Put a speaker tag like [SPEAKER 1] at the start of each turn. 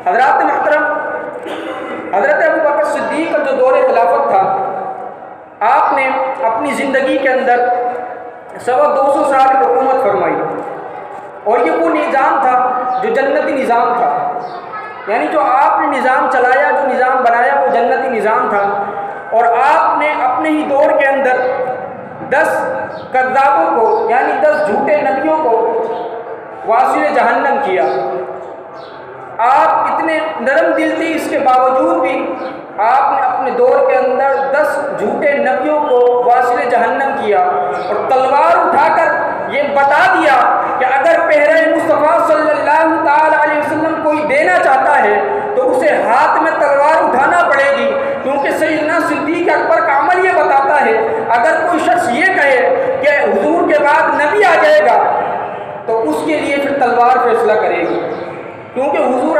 [SPEAKER 1] حضرات محترم، حضرت ابوبکر صدیق کا جو دور خلافت تھا، آپ نے اپنی زندگی کے اندر 250 سال کی حکومت فرمائی، اور یہ وہ نظام تھا جو جنتی نظام تھا، یعنی جو آپ نے نظام چلایا، جو نظام بنایا وہ جنتی نظام تھا۔ اور آپ نے اپنے ہی دور کے اندر 10 کذابوں کو، یعنی 10 جھوٹے نبیوں کو واصل جہنم کیا۔ آپ اتنے نرم دل تھے، اس کے باوجود بھی آپ نے اپنے دور کے اندر 10 جھوٹے نبیوں کو واصل جہنم کیا، اور تلوار اٹھا کر یہ بتا دیا کہ اگر پہرہ مصطفیٰ صلی اللہ تعالی علیہ وسلم کوئی دینا چاہتا ہے تو اسے ہاتھ میں تلوار اٹھانا پڑے گی، کیونکہ سیدنا صدیق اکبر کا عمل یہ بتاتا ہے اگر کوئی شخص یہ کہے کہ حضور کے بعد نبی آ جائے گا تو اس کے لیے پھر تلوار فیصلہ کرے گی، کیونکہ حضور